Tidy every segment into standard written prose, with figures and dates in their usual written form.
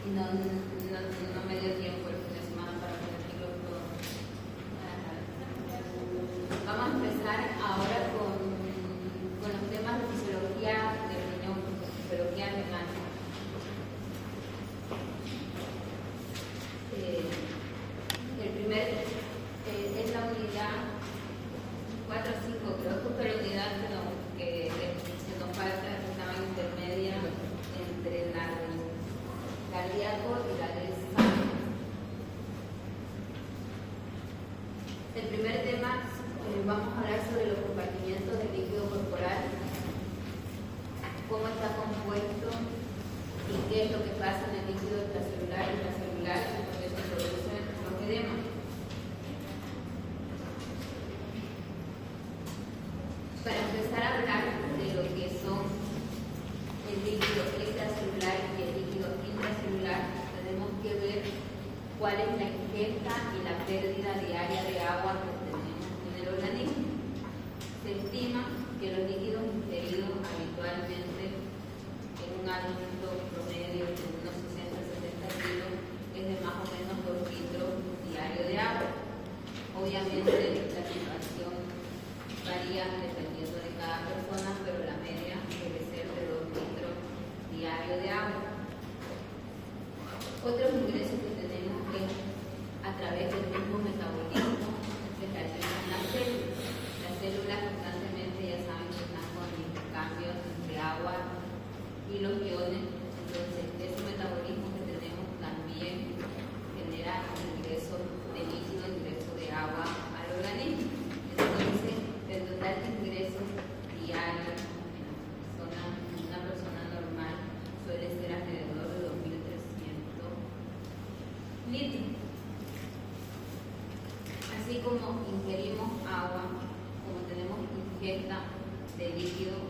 y no me dio tiempo el fin de semana para ponerlo todo. Vamos a empezar ahora con los temas de fisiología del riñón, fisiología renal. El primer es la unidad 4 o 5, creo que fue la unidad que se nos falta, que estaba intermedia entre la del cardíaco y la del sangre. El primer tema, vamos a hablar sobre los compartimientos del líquido corporal, cómo está compuesto y qué es lo que pasa en el líquido extracelular y intracelular cuando se producen los edemas. Para empezar a hablar de lo que son el líquido extracelular y el líquido intracelular, tenemos que ver cuál es la ingesta y la pérdida diaria de agua que tenemos en el organismo. Se estima que los líquidos ingeridos habitualmente en un adulto promedio de unos 60-70 kilos es de más o menos 2 litros diarios de agua. Obviamente la situación varía dependiendo de cada persona, pero la media debe ser de 2 litros diarios de agua. Otros ingresos que tenemos es a través del mismo metabolismo que realizan las células. Las células constantemente, ya saben, que están con intercambios entre agua y los iones, entonces ese metabolismo que tenemos también genera ingreso de líquido, ingreso de agua al organismo. Entonces, el total de ingresos diarios en una persona normal suele ser alrededor de 2.300 litros. Así como ingerimos agua, como tenemos ingesta de líquido,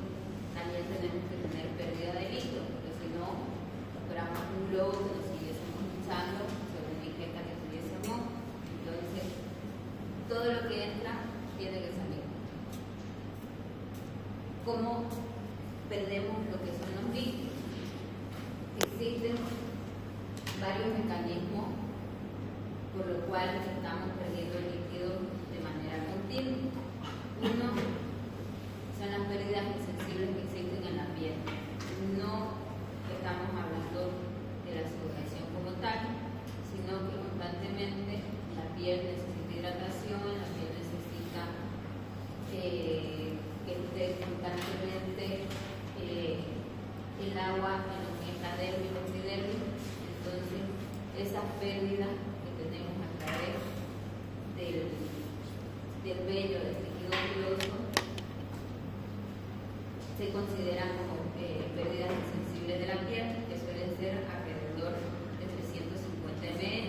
también tenemos que tener pérdida de líquido, porque si no, fuéramos un globo que nos siguiésemos hinchando sobre la ingesta que tuviésemos. Entonces, todo lo que entra tiene que salir. ¿Cómo perdemos lo que son los líquidos? Existen varios mecanismos por los cuales estamos perdiendo el líquido de manera continua. Uno son las pérdidas insensibles que existen en la piel. No estamos hablando de la sudoración como tal, sino que constantemente la piel necesita hidratación, la piel necesita que esté constantemente el agua en lo que es la dermis y la epidermis. Entonces, esas pérdidas que tenemos a través del vello, del tejido piloso, se consideran como pérdidas insensibles de la piel, que suelen ser alrededor de 350 ml.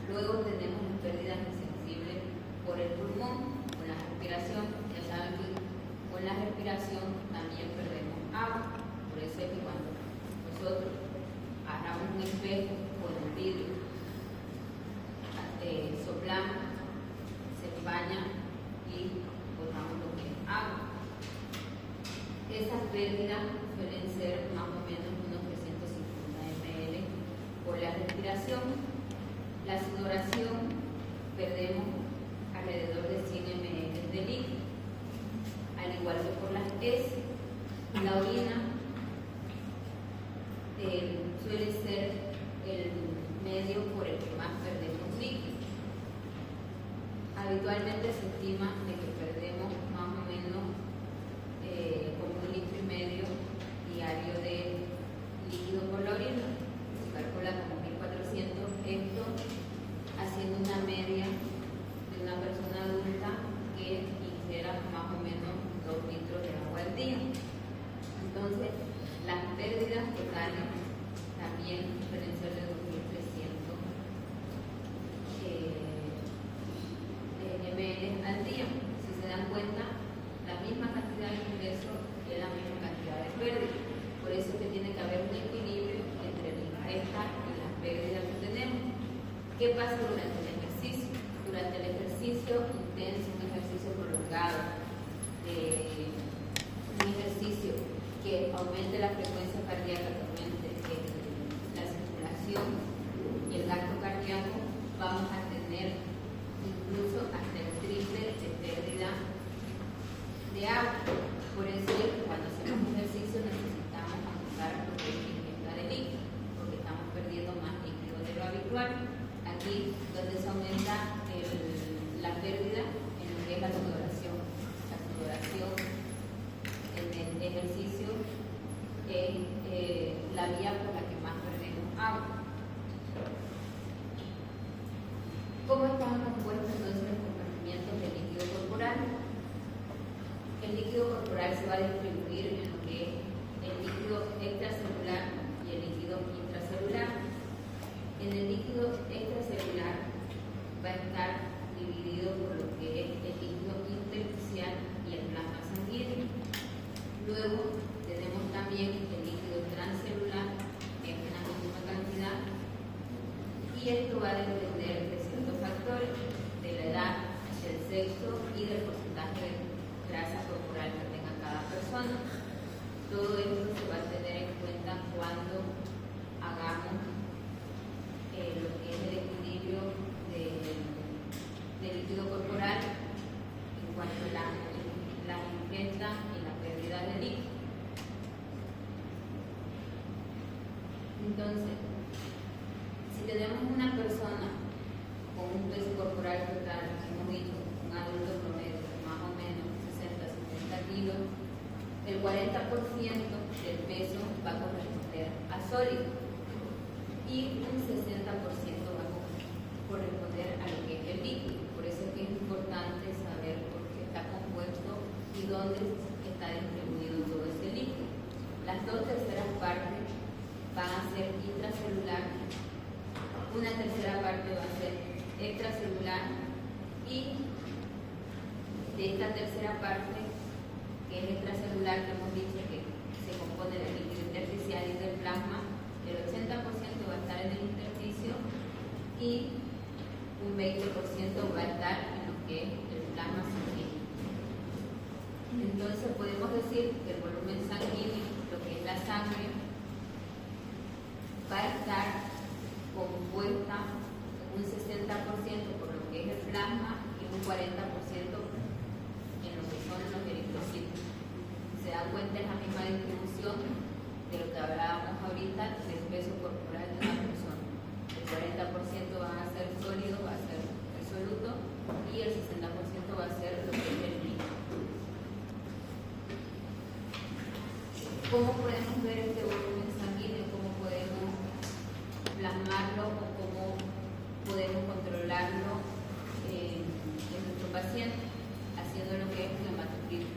Luego tenemos las pérdidas insensibles por el pulmón, con la respiración. Ya saben que con la respiración también perdemos agua. Por eso es que cuando nosotros agarramos un espejo con el vidrio, soplamos, se empaña y botamos lo que es agua. Esas pérdidas suelen ser más o menos unos 350 ml por la respiración. La sudoración, perdemos alrededor de 100 ml de líquido, al igual que por las heces. La orina suele ser el medio por el que más perdemos líquido. Habitualmente se estima de que perdemos más o menos como 1,5 litros diario de líquido por la orina. Se calcula como 1.400, esto haciendo una media de una persona adulta que ingiera más o menos 2 litros de agua al día. Entonces, las pérdidas totales también suelen ser de 2.300 ml al día. Si se dan cuenta, la misma cantidad de ingresos es la misma cantidad de pérdidas. Por eso es que tiene que haber un equilibrio entre la ingesta y las pérdidas que tenemos. ¿Qué pasa durante el ejercicio? Durante el ejercicio intenso, un ejercicio prolongado, un ejercicio que aumente la frecuencia cardíaca, que aumente la circulación, hipertensión y el gasto cardíaco, vamos a tener incluso hasta el triple de pérdida de agua. Por eso es que cuando hacemos ejercicio necesitamos aumentar lo que es la ingesta de líquido, porque estamos perdiendo más líquido de lo habitual. Aquí donde se aumenta la pérdida en lo que es la sudoración. La sudoración en el ejercicio es la vía por la que más perdemos agua. ¿Cómo están compuestos entonces los compartimientos del líquido corporal? El líquido corporal se va a distribuir en lo que es el líquido extracelular y el líquido intracelular. En el líquido extracelular va a estar dividido por lo que es el líquido intersticial y el plasma sanguíneo. Luego tenemos también el líquido transcelular, que es una misma cantidad, y esto va a depender de ciertos factores, de la edad, del sexo y del porcentaje de grasa corporal que tenga cada persona. Todo esto se va a tener en cuenta cuando hagamos lo que es el equilibrio del líquido corporal en cuanto a la ingesta y la pérdida de líquido. Entonces, si tenemos una persona con un peso corporal total, hemos dicho, un adulto promedio de más o menos 60-70 kilos, el 40% del peso va a corresponder a sólido y un 60% va a corresponder a lo que es el líquido. Por eso es que es importante saber por qué está compuesto y dónde está distribuido todo ese líquido. Las 2/3 partes van a ser intracelular, una tercera parte va a ser extracelular y de esta tercera parte, que es extracelular, que hemos dicho que se compone del líquido intersticial y del plasma, el 80% va a estar en el intersticio y un 20% va a estar en lo que es el plasma sanguíneo. Entonces podemos decir que el volumen sanguíneo, lo que es la sangre, va a estar compuesta un 60% por lo que es el plasma y un 40% en lo que son los eritrocitos. Se dan cuenta, es la misma distribución de lo que hablábamos ahorita del peso corporal de una persona. El 40% van a ser sólido, va a ser resoluto, y el 60% va a ser lo que es el líquido. ¿Cómo podemos ver este volumen sanguíneo? ¿Cómo podemos plasmarlo o cómo podemos controlarlo en nuestro paciente? Haciendo lo que es el hematocrito.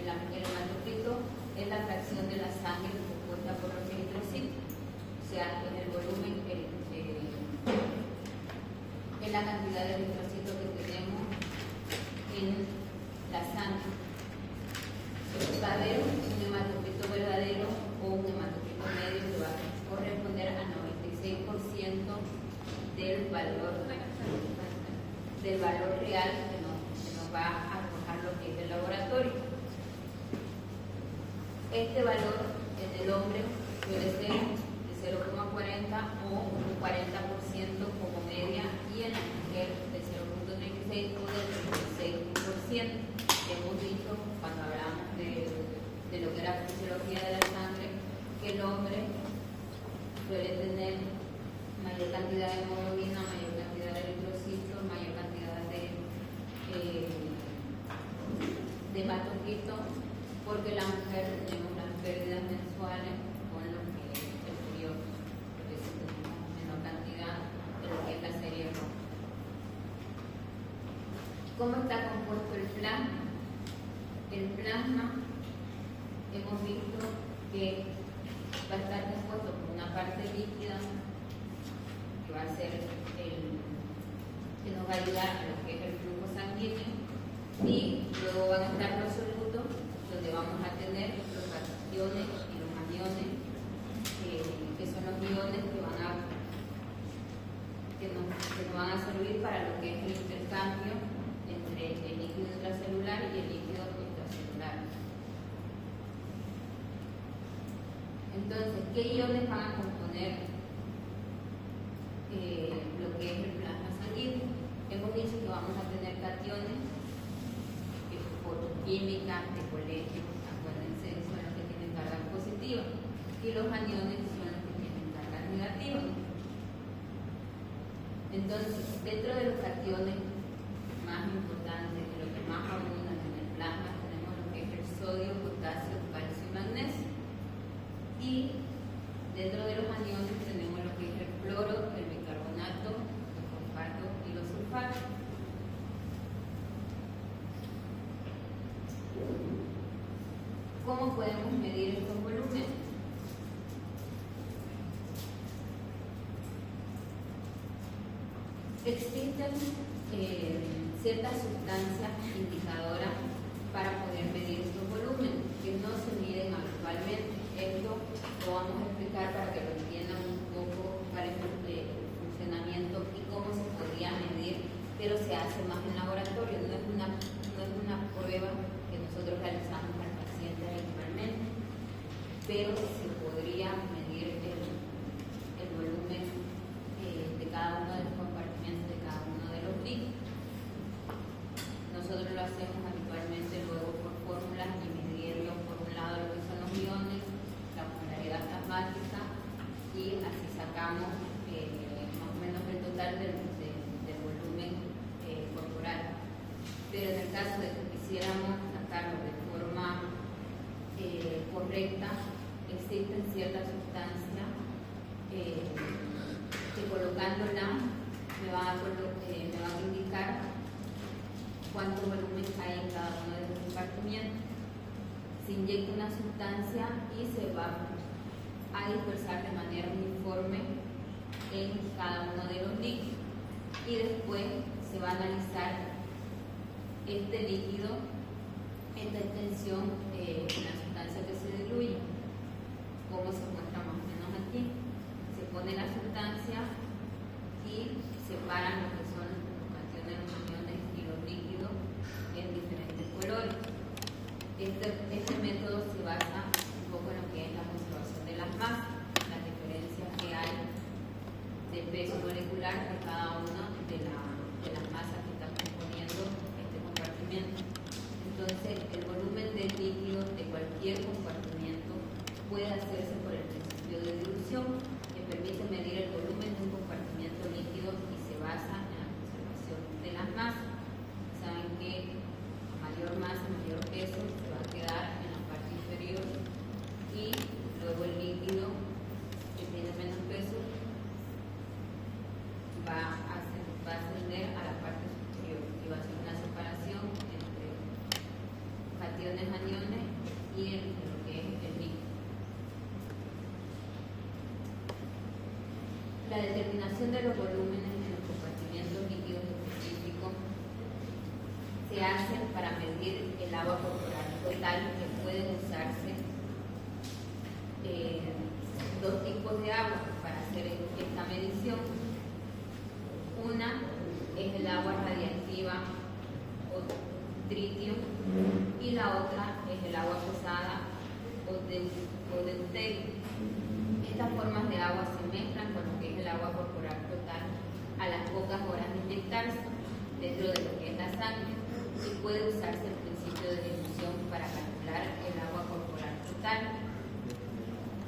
El hematocrito es la fracción de la sangre compuesta por los eritrocitos, o sea, en el volumen, en la cantidad de eritrocitos que tenemos en la sangre. Va a haber un hematocrito verdadero o un hematocrito medio que va a corresponder al 96% del valor real que nos va a arrojar lo que es el laboratorio. Este valor en el hombre suele ser de 0,40 o un 40% como media, y en la mujer de 0,36 o del 36%. Hemos dicho cuando hablamos de lo que es la fisiología de la sangre, que el hombre suele tener mayor cantidad de hemoglobina, mayor cantidad de eritrocitos, mayor cantidad de hematocritos, porque la mujer tenemos las pérdidas mensuales con lo que es el periodo, por eso tenemos menor cantidad de lo que es la serie roja. ¿Cómo está compuesto el plasma? El plasma hemos visto que va a estar compuesto por una parte líquida, que va a ser que nos va a ayudar a lo que es el flujo sanguíneo, y luego van a estar los solutos, donde vamos a tener los cationes y los aniones, que son los iones que nos van a servir para lo que es el intercambio entre el líquido intracelular y el líquido extracelular. Entonces, ¿qué iones van a componer lo que es el plasma sanguíneo. Hemos dicho que vamos a tener cationes por química de colegio, acuérdense, son los que tienen carga positiva, y los aniones son los que tienen carga negativa. Entonces, dentro de los cationes más importantes, de lo que más abundan en el plasma, tenemos lo que es el sodio, potasio, calcio y magnesio. Y dentro de los aniones tenemos lo que es el cloro, el bicarbonato, el fosfato y los sulfatos. ¿Cómo podemos medir estos volúmenes? Existen ciertas sustancias indicadoras para poder medir estos volúmenes que no se miden habitualmente. Esto lo vamos a explicar para que lo entiendan un poco cuál es el funcionamiento y cómo se podría medir, pero se hace más en laboratorio, no es una prueba que nosotros realizamos al paciente habitualmente, pero se podría medir el volumen de cada uno de los compartimentos de cada uno de los líquidos. Nosotros lo hacemos habitualmente luego por fórmulas y midiendo por un lado lo que son los iones, la molaridad plasmática, y así sacamos más o menos el total del volumen corporal. Pero en el caso de que quisiéramos sacarlo de forma correcta, existen ciertas sustancias que colocándola me va a indicar cuánto volumen hay en cada uno de los compartimientos. Se inyecta una sustancia y se va a dispersar de manera uniforme en cada uno de los líquidos, y después se va a analizar este líquido, esta extensión en la sustancia que se diluye, como se muestra más o menos aquí. Se pone la sustancia y separan lo que son los cationes, los aniones y los líquidos en diferentes colores. Este método se basa un poco en lo que es la conservación de las masas, las diferencias que hay de peso molecular de cada una de las masas que están componiendo este compartimento. Entonces, el volumen del líquido de cualquier compartimiento puede hacerse por el principio de dilución, que permite medir el volumen de un compartimiento líquido y se basa en la conservación de las masas. Saben que a mayor masa, mayor peso, se va a quedar en la parte inferior, y luego el líquido que tiene menos peso va a ascender a la parte superior y va a ser una separación entre cationes, aniones y lo que es el líquido. La determinación de los volúmenes en los compartimientos líquidos específicos se hace para medir el agua corporal total, que pueden usarse dos tipos de agua para hacer esta medición. Una es el agua radiactiva o tritio, y la otra es el agua pesada o deuterio. Estas formas de agua se mezclan con lo que es el agua corporal total a las pocas horas de inyectarse dentro de lo que es la sangre, y puede usarse el principio de dilución para calcular el agua corporal total.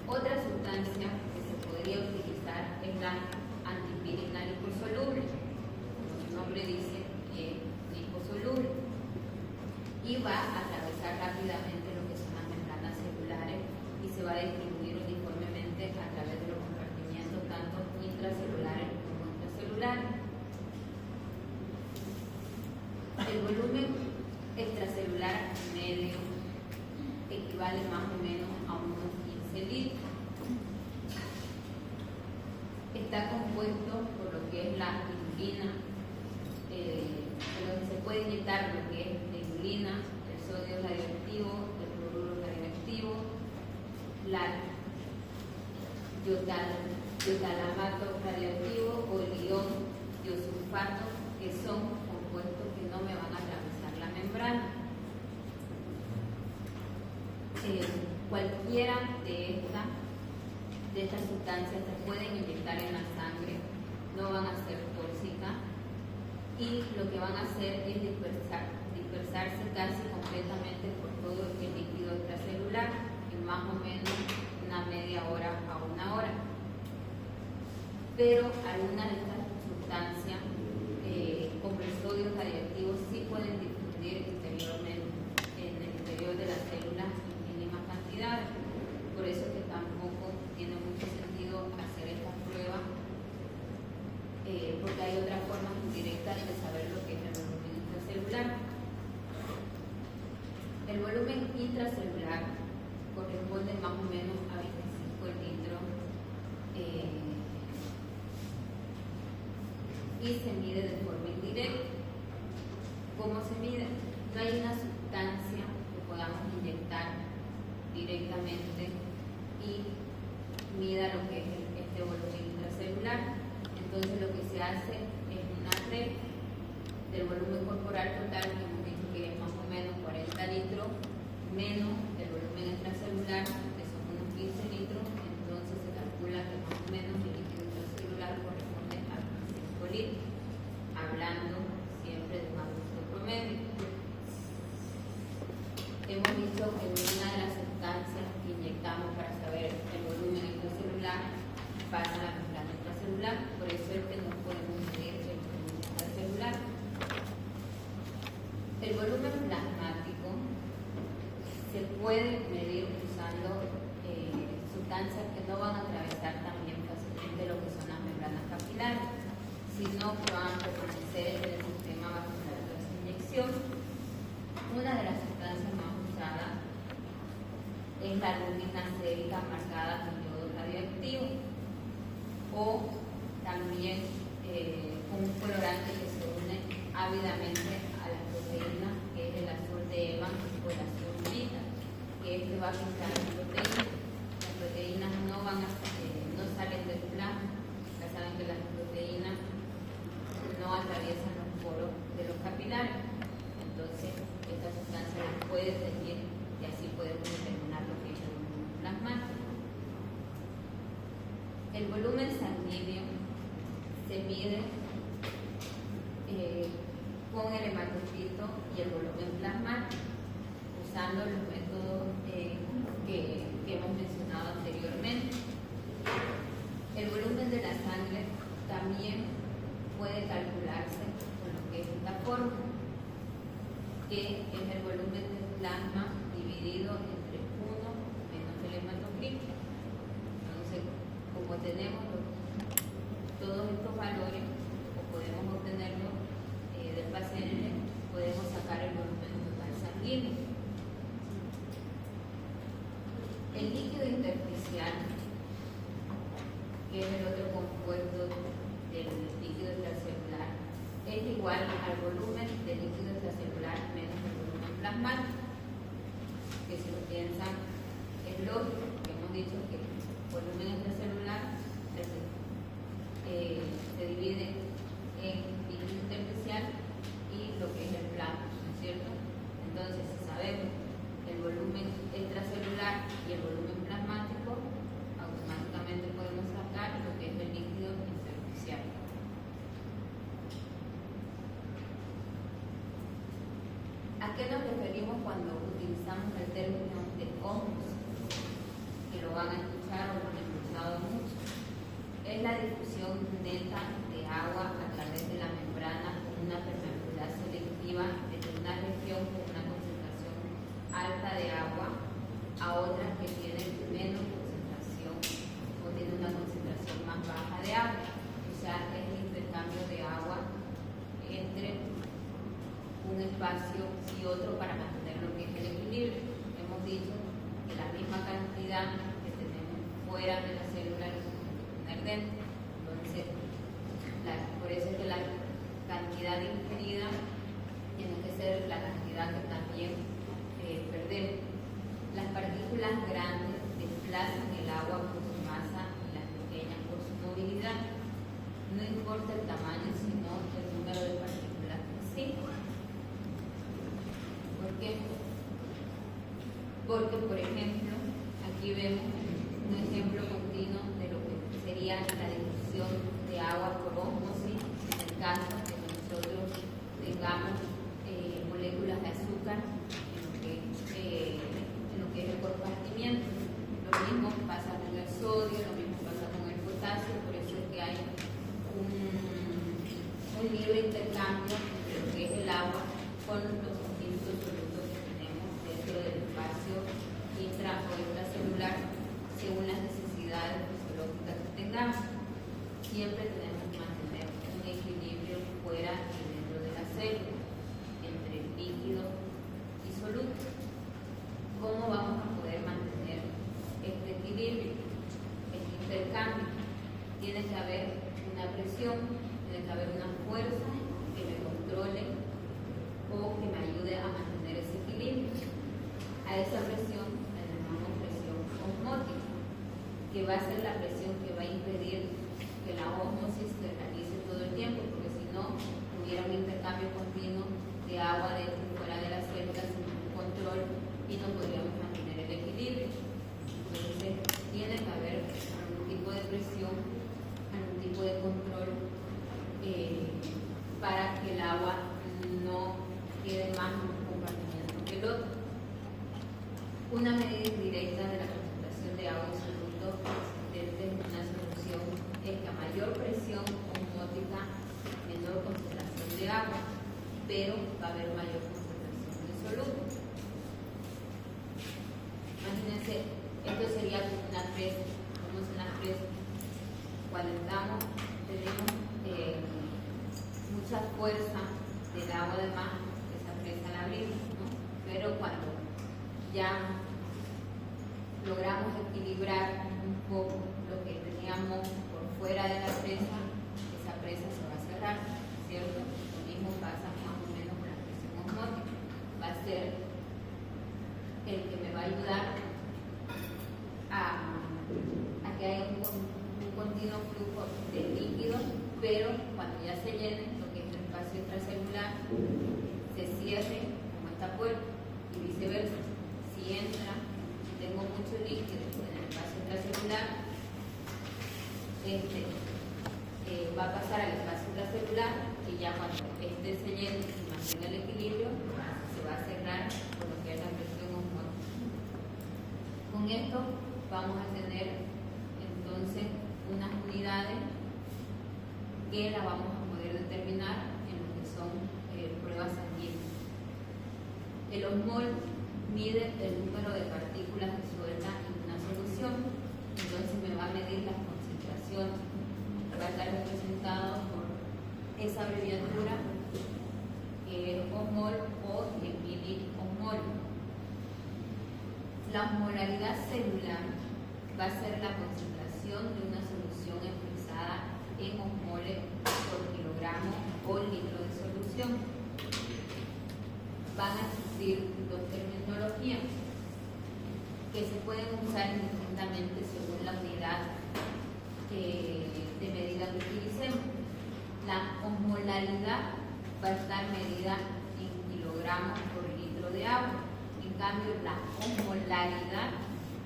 Otra sustancia que se podría utilizar es la antipirina liposoluble, como su nombre dice, es liposoluble, y va a atravesar rápidamente lo que son las membranas celulares y se va a distribuir uniformemente a través de los compartimientos tanto intracelulares como extracelulares. El volumen extracelular medio equivale más o menos a unos 15 litros. Está compuesto por lo que es la inulina, donde se puede inyectar lo que es la inulina, el sodio radioactivo, el cloruro radioactivo, la iotalamato radioactivo o el ion tiosulfato, que son compuestos que no me van a atravesar la membrana. Cualquiera de estas sustancias se pueden inyectar en la sangre no van a ser tóxicas y lo que van a hacer es dispersarse casi completamente por todo el líquido extracelular en más o menos una media hora a una hora. Pero algunas de estas sustancias, como el sodio radiactivo, sí pueden difundir interiormente, en el interior de las células en mínimas cantidades. Por eso es que tampoco tiene mucho sentido hacer estas pruebas, porque hay otras formas indirectas de saber lo que es el volumen intracelular. El volumen intracelular corresponde más o menos a 25 litros y se mide de forma indirecta. ¿Cómo se mide? No hay una sustancia que podamos inyectar directamente y mida lo que es este volumen intracelular. Entonces lo que se hace es una red del volumen corporal total, que hemos dicho que es más o menos 40 litros, menos el volumen extracelular, que son unos 15 litros. Entonces se calcula que más o menos el líquido intracelular corresponde a 25 litros, hablando siempre de un adulto promedio. Hemos dicho que una de las sustancias que inyectamos para saber el volumen intracelular pasa a la membrana intracelular, por eso es que no podemos medir el volumen intracelular. El volumen plasmático se puede medir usando sustancias que no van a atravesar también fácilmente lo que son las membranas capilares, sino que van a permanecer en el sistema vascular tras inyección. Una de las sustancias más usadas es la albúmina sérica marcada con yodo radioactivo, o también un colorante que se une ávidamente a las proteínas, que es el azul de Evans o el azul beta, que este va a filtrar las proteínas. Las proteínas no salen del plasma. Ya saben que las proteínas no atraviesan los poros de los capilares. Entonces, esta sustancia las puede tener y así podemos determinar lo que es el volumen plasmático. El volumen sanguíneo se mide con el hematocito y el volumen plasmático, usando los métodos que hemos mencionado anteriormente. El volumen de la sangre también puede calcularse con lo que es esta fórmula, que es el volumen del plasma dividido entre 1 menos el hematocrito. Entonces, como tenemos todos estos valores, o podemos obtenerlos del paciente, podemos sacar el volumen total sanguíneo. El líquido intersticial, que es el otro compuesto del líquido extracelular, es igual al volumen del líquido extracelular menos el volumen plasmático, que si lo piensan es lógico, que hemos dicho que el volumen extracelular se divide en líquido intersticial y lo que es el plasma, ¿no es cierto? Entonces, si sabemos el volumen extracelular y el volumen plasmático, automáticamente podemos sacar lo que es el líquido intersticial. ¿A qué nos referimos cuando utilizamos el término de ohmos? Que lo van a escuchar o lo han escuchado mucho. Es la difusión neta de agua a través de la membrana con una permeabilidad selectiva desde una región con una concentración alta de agua a otras que tienen menos concentración o tienen una concentración más baja de agua. O sea, es el intercambio de agua entre un espacio y otro para mantener lo que es el equilibrio. Hemos dicho que la misma cantidad que tenemos fuera de la célula lo tenemos que tener dentro. Entonces, por eso es que la cantidad ingerida tiene que ser la cantidad que también perdemos. Las partículas grandes desplazan el agua por su masa y las pequeñas por su movilidad. No importa el tamaño, sino el número de partículas en sí. ¿Por qué? Porque, por ejemplo, aquí vemos un ejemplo continuo de lo que sería la difusión de agua por ósmosis, en el caso de que nosotros tengamos moléculas de azúcar en lo que es el compartimiento. Lo mismo pasa con el sodio, lo mismo pasa con el potasio, por eso es que hay un libre intercambio entre lo que es el agua con los distintos solutos que tenemos dentro del espacio intra o intracelular según las necesidades fisiológicas que tengamos. Siempre tenemos que mantener un equilibrio fuera y dentro de la célula entre líquido y soluto. ¿Cómo vamos a poder mantener este equilibrio, este intercambio? Tiene que haber una presión, tiene que haber una fuerza que me controle o que me ayude a mantener ese equilibrio. A esa presión la llamamos presión osmótica, que va a ser la presión que va a impedir que la ósmosis se realice todo el tiempo, porque si no, hubiera un intercambio continuo de agua dentro y fuera de las células sin un control y no podríamos mantener el equilibrio. Entonces, tiene que haber algún tipo de presión, algún tipo de control para que el agua no quede más en un compartimiento que el otro. Una medida indirecta de la concentración de agua en soluto existente en una solución es que a mayor presión osmótica, menor concentración de agua, pero va a haber mayor concentración de soluto. Imagínense, esto sería una presa, como es una presa. Cuando tenemos mucha fuerza del agua de más, esa presa la abrimos, ¿no? Pero cuando ya logramos equilibrar un poco lo que teníamos por fuera de la presa, esa presa se va a cerrar, ¿cierto? Lo mismo pasa más o menos con la presión osmótica. Va a ser el que me va a ayudar a que haya un continuo flujo de líquido, pero cuando ya se llene lo que es el espacio intracelular, se cierre como esta puerta y viceversa. Si entra, si tengo mucho líquido en el espacio intracelular, va a pasar al espacio intracelular y ya cuando se llene y mantenga el equilibrio, se va a cerrar por lo que es la presión osmótica. Con esto vamos a tener entonces unas unidades que las vamos a poder determinar en lo que son pruebas sanguíneas. El osmol mide el número de partículas disueltas en una solución, entonces me va a medir las concentraciones. Va a estar representado por esa abreviatura que es osmol o miliosmol. La osmolaridad celular va a ser la concentración de una solución expresada en osmoles por kilogramo o litro de solución. Van a existir dos terminologías que se pueden usar indistintamente según la unidad de medida que utilicemos. La osmolaridad va a estar medida en kilogramos por litro de agua. En cambio, la osmolaridad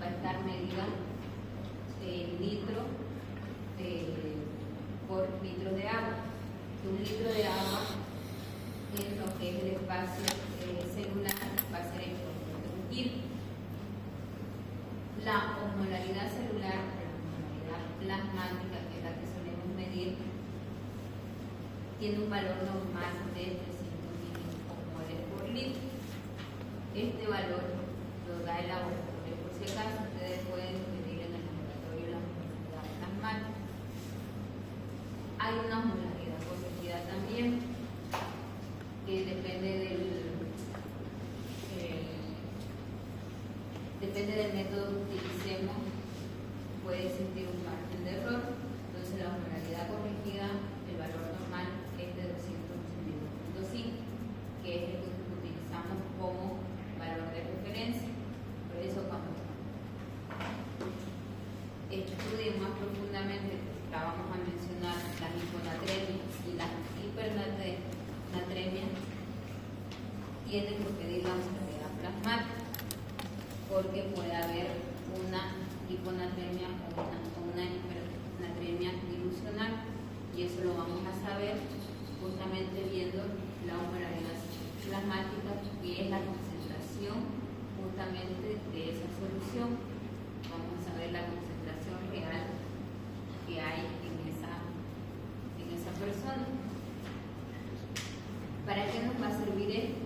va a estar medida en litro por litro de agua. Un litro de agua en lo que es el espacio celular va a ser equivalente a un kilo. La osmolaridad celular, la plasmática, que es la que solemos medir, tiene un valor normal de 300 miliosmoles por litro. Este valor lo da el laboratorio. Por si acaso, ustedes pueden medir en el laboratorio la osmolaridad plasmática. Hay una osmolaridad corregida también, que depende del método que utilicemos, puede existir un margen de error. Entonces la osmolaridad corregida, el valor normal es de 282.5, que es el que utilizamos como valor de referencia. Por eso cuando estudien más profundamente, la vamos a mencionar, la hiponatremia y la hipernatremia, tienen que pedir la osmolaridad plasmática, porque puede haber una hiponatremia una hipernatremia dilucional, y eso lo vamos a saber justamente viendo la osmolaridad plasmática, que es la concentración justamente de esa solución. Vamos a saber la concentración real que hay en esa persona. ¿Para qué nos va a servir esto?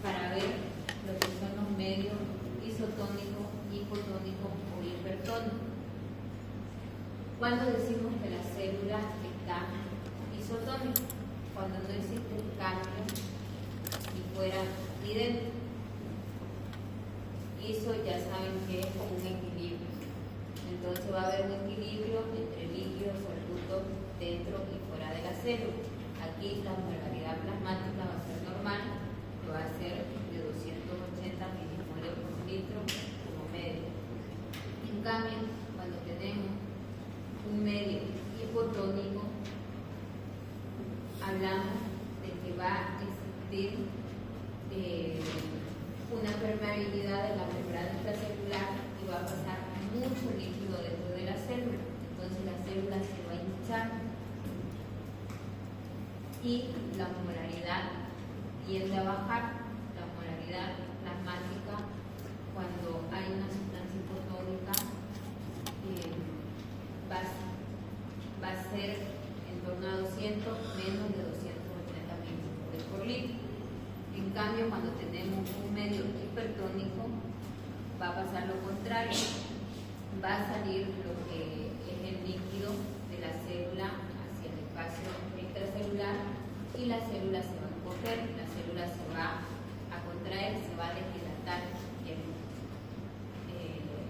Para ver lo que son los medios isotónicos, hipotónicos o hipertónicos. Cuando decimos que la célula está isotónica, cuando no existe el cambio y fuera idéntico. Iso ya saben que es como un equilibrio. Entonces va a haber un equilibrio entre líquidos, solutos dentro y fuera de la célula. Aquí la osmolaridad plasmática va a ser normal, que va a ser de 280 milimoles por litro como medio. En cambio, cuando tenemos un medio hipotónico, hablamos de que va a existir una permeabilidad de la membrana intracelular y va a pasar mucho líquido dentro de la célula. Entonces la célula se va a hinchar y la osmolaridad tiende a bajar. La osmolaridad plasmática, cuando hay una sustancia hipotónica, va a ser en torno a 200, menos de 280 milimoles por litro. En cambio, cuando tenemos un medio hipertónico, va a pasar lo contrario. Va a salir lo que es el líquido de la célula hacia el espacio extracelular y la célula se va a encoger, la célula se va a contraer, se va a deshidratar.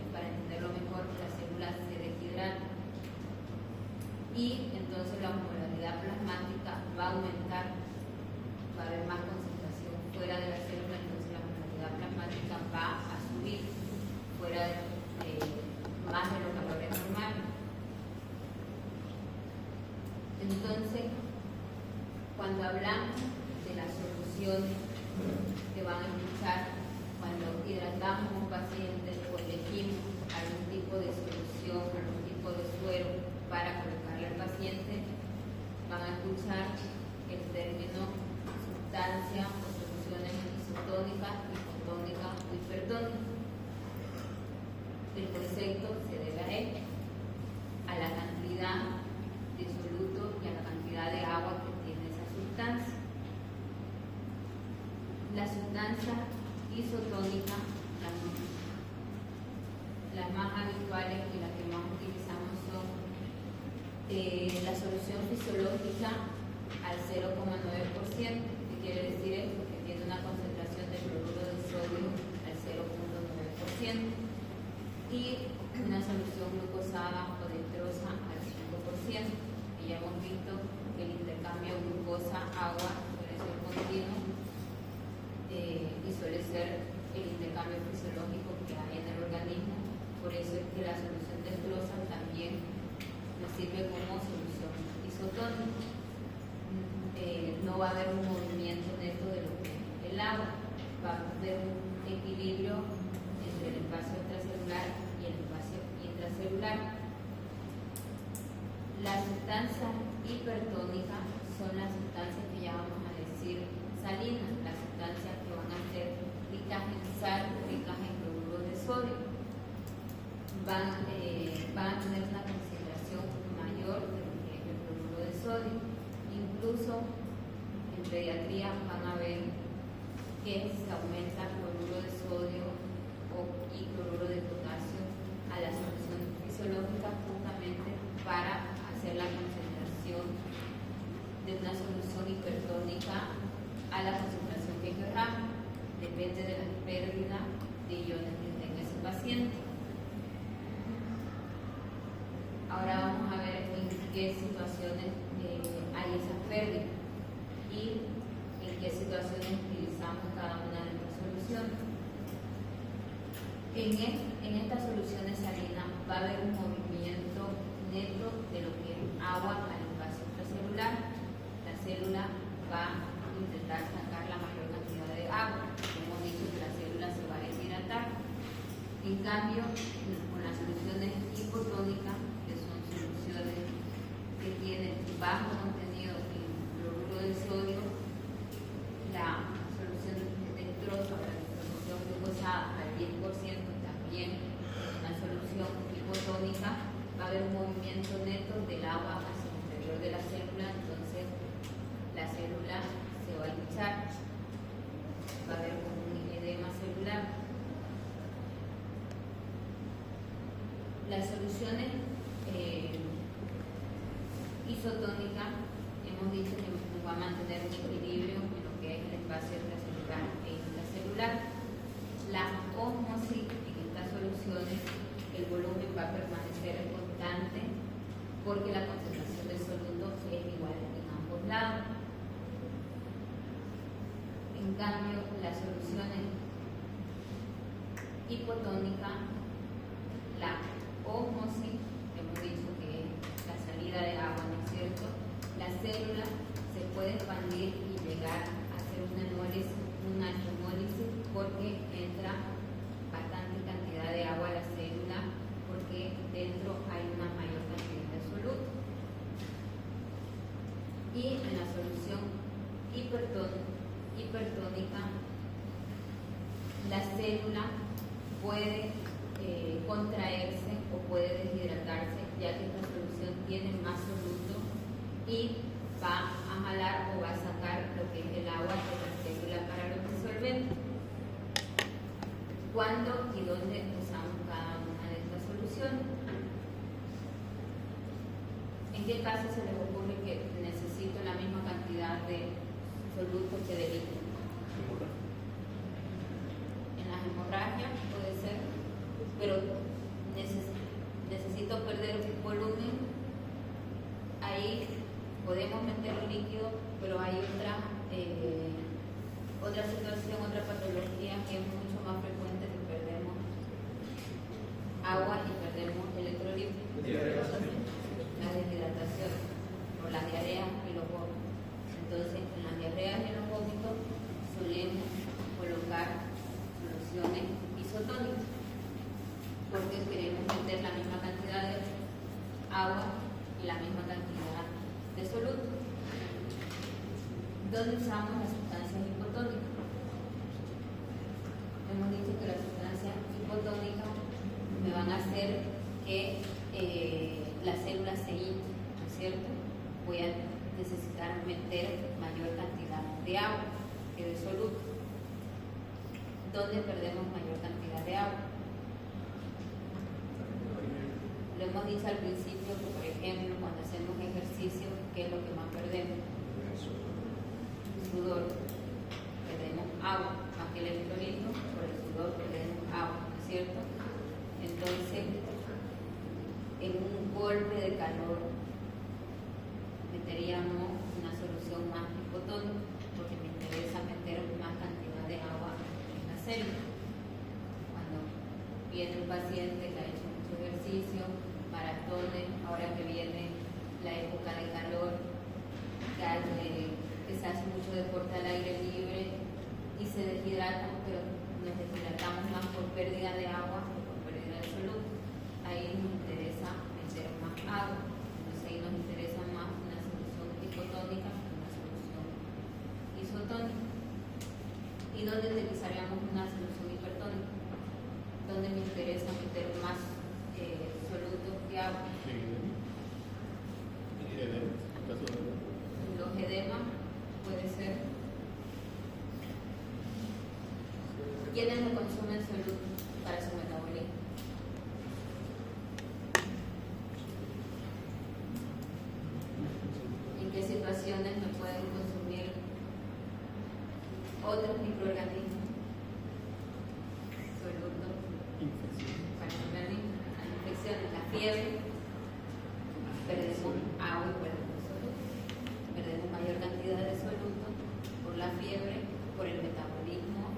Para entenderlo mejor, la célula se deshidrata. Y entonces la osmolaridad plasmática va a aumentar, va a haber más concentración fuera de la célula, entonces la osmolaridad plasmática va a subir fuera más de los valores normales. Entonces, cuando hablamos de las soluciones que van a escuchar, cuando hidratamos a un paciente o elegimos algún tipo de solución, algún tipo de suero para colocarle al paciente, van a escuchar el término sustancia o soluciones isotónicas, hipotónicas o hipertónicas. El concepto se debe a la cantidad de soluto y a la cantidad de agua que tiene esa sustancia. La sustancia isotónica, las más habituales y las que más utilizamos son la solución fisiológica al 0,9%, que quiere decir esto, que tiene una concentración de cloruro de sodio al 0,9%. Y una solución glucosada o dextrosa al 5%. Y ya hemos visto que el intercambio glucosa-agua suele ser continuo y suele ser el intercambio fisiológico que hay en el organismo. Por eso es que la solución dextrosa también nos sirve como solución isotónica. No va a haber un movimiento neto de lo que es el agua, va a haber un equilibrio entre el espacio extracelular y el espacio intracelular. Las sustancias hipertónicas son las sustancias que ya vamos a decir salinas, las sustancias que van a ser ricas en sal, ricas en cloruro de sodio. Van a tener una concentración mayor de lo que es el cloruro de sodio. Incluso en pediatría van a ver que se aumenta el cloruro de sodio y cloruro de potasio a la solución fisiológica justamente para hacer la concentración de una solución hipertónica a la concentración que queramos. Depende de la pérdida de iones que tenga ese paciente. Ahora vamos a ver en qué situaciones hay esas pérdidas y en qué situaciones utilizamos cada una de estas soluciones. En estas soluciones salinas va a haber un movimiento neto de lo que es agua al espacio extracelular. La célula va a intentar sacar la mayor cantidad de agua. Hemos dicho que la célula se va a deshidratar. En cambio, con las soluciones hipotónicas isotónica va a haber un movimiento neto del agua hacia el interior de la célula, entonces la célula se va a hinchar, va a haber como un edema celular. Las soluciones isotónicas, hemos dicho que nos va a mantener un equilibrio en lo que es el espacio extracelular e intracelular. La ósmosis en estas soluciones, el volumen va a permanecer constante porque la concentración del soluto es igual en ambos lados. En cambio, las soluciones hipotónicas, la ósmosis, hemos dicho que es la salida de agua, ¿no es cierto? La célula se puede expandir y llegar a hacer una hemólisis porque entra bastante cantidad de agua a la célula porque dentro hay una mayor cantidad de soluto. Y en la solución hipertónica, la célula puede contraerse o puede deshidratarse, ya que esta solución tiene más soluto y va a jalar o va a sacar lo que es el agua de la célula para los disolventes. ¿Cuándo y dónde usamos cada una de estas soluciones? ¿En qué caso se les ocurre que necesito la misma cantidad de soluto que de líquido? En las hemorragias puede ser, pero necesito perder volumen. Ahí podemos meter líquido, pero hay otra situación, otra patología que es mucho más frecuente, que perdemos agua y perdemos electrolitos. La deshidratación por las diarreas y los vómitos. Entonces, en las diarreas y los vómitos solemos colocar soluciones isotónicas porque queremos meter la misma cantidad de agua y la misma cantidad de soluto. ¿Dónde usamos las sustancias hipotónicas? Hemos dicho que las sustancias hipotónicas me van a hacer que la célula se hinche, ¿no es cierto? Voy a necesitar meter mayor cantidad de agua que de soluto. ¿Dónde perdemos mayor cantidad de agua? Lo hemos dicho al principio que, por ejemplo, cuando hacemos ejercicio, ¿qué es lo que más perdemos? Sudor. Perdemos agua, más que el electrolito, por el sudor perdemos agua, ¿no es cierto? Entonces, en un golpe de calor, meteríamos una solución más hipotónica, porque me interesa meter más cantidad de agua en la célula. Cuando viene un paciente que ha hecho mucho ejercicio, maratones, ahora que viene la época de calor, que se hace mucho deporte al aire libre y se deshidrata, pero nos deshidratamos más por pérdida de agua que por pérdida de soluto. Ahí nos interesa meter más agua, entonces ahí nos interesa más una solución hipotónica que una solución isotónica. ¿Y dónde utilizaríamos una solución hipertónica? ¿Dónde me interesa meter más soluto que agua? Los edemas puede ser. ¿Quiénes no consumen soluto para su metabolismo? ¿En qué situaciones no pueden consumir otros microorganismos? Soluto para el organismo. Las infecciones, la fiebre, perdemos agua y perdemos soluto. Perdemos mayor cantidad de soluto por la fiebre, por el metabolismo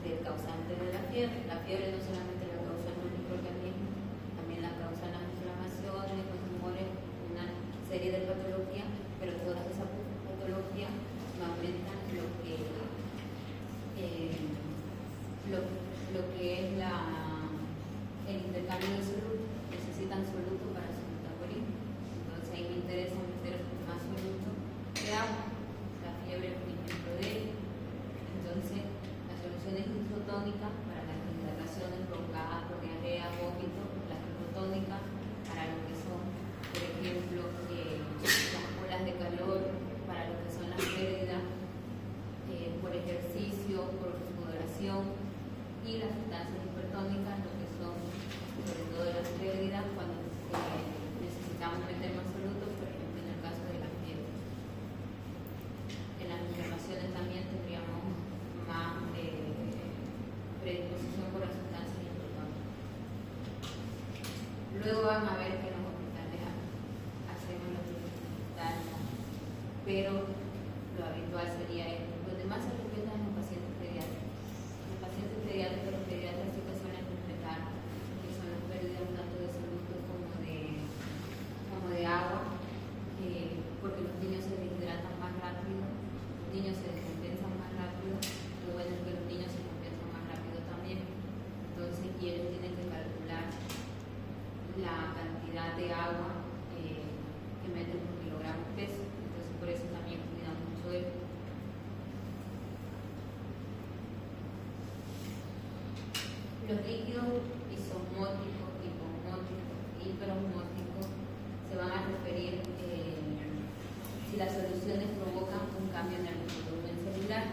del causante de la fiebre. La fiebre no solamente la causan los microorganismos, también la causan las inflamaciones, los tumores, una serie de patologías, pero todas esas patologías no aumentan lo que es el intercambio de soluto. Necesitan soluto para su metabolismo. Entonces ahí me interesa meter más soluto que agua. La fiebre, por ejemplo, de ello. Entonces, las soluciones isotónicas para las hidrataciones provocadas Luego van a ver que en los hospitales hacemos lo que tal, pero lo habitual sería esto. Los demás se respetan en los pacientes pediátricos. Los pacientes pediátricos, los pediatras sí que suelen respetar, que son las pérdidas tanto de solutos como de agua, porque los niños se deshidratan más rápido, los niños se descompensan más rápido, lo bueno es que los niños se compensan más rápido también. Entonces, y ellos tienen que calcular la cantidad de agua que meten por kilogramo peso. Entonces, por eso también cuidan mucho de eso. Los líquidos isomóticos, hipomóticos, hiperosmóticos se van a referir si las soluciones provocan un cambio en el volumen celular.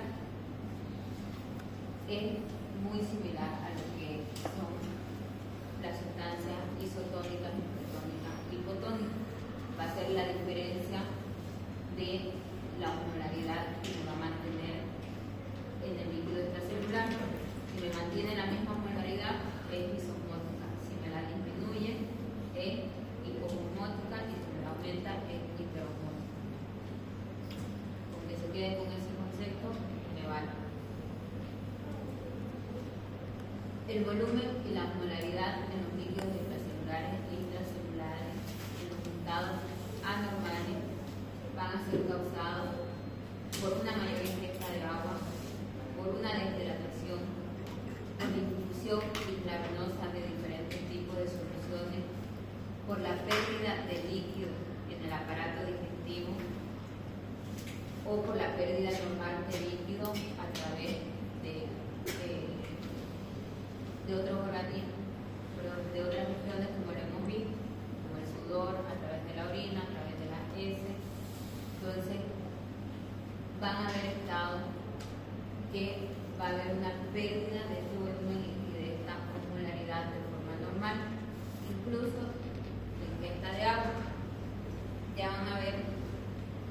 Es muy similar a lo que son las sustancias isotónicas, hipertónicas, hipotónicas. Va a ser la diferencia de la osmolaridad que me va a mantener en el líquido extracelular. Si me mantiene la misma osmolaridad, es isosmótica. Si me la disminuye, es hiposmótica, y si me la aumenta, es hiperosmótica. Con que se quede con ese concepto, me vale. El volumen y la osmolaridad en los líquidos extracelulares e intracelulares en los estados anormales van a ser causados por una mayor ingesta de agua, por una deshidratación, por difusión intravenosa de diferentes tipos de soluciones, por la pérdida de líquido en el aparato digestivo o por la pérdida normal de líquido a través de otros organismos, de otras regiones, como lo hemos visto, como el sudor, a través de la orina, a través de las heces. Entonces, van a haber estados que va a haber una pérdida de este volumen y de esta osmolaridad de forma normal. Incluso la ingesta de agua, ya van a ver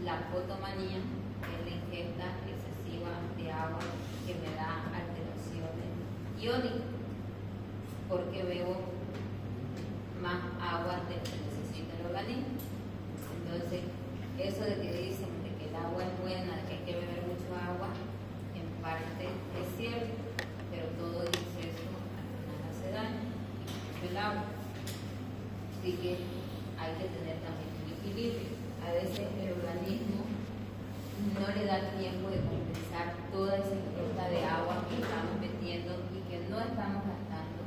la potomanía, que es la ingesta excesiva de agua que me da alteraciones iónicas, porque bebo más agua de lo que necesita el organismo. Entonces, eso de que dicen de que el agua es buena, de que hay que beber mucho agua, en parte es cierto, pero todo el exceso al final hace daño, incluso el agua. Así que hay que tener también un equilibrio. A veces el organismo no le da tiempo de compensar toda esa ingesta de agua que estamos metiendo y que no estamos gastando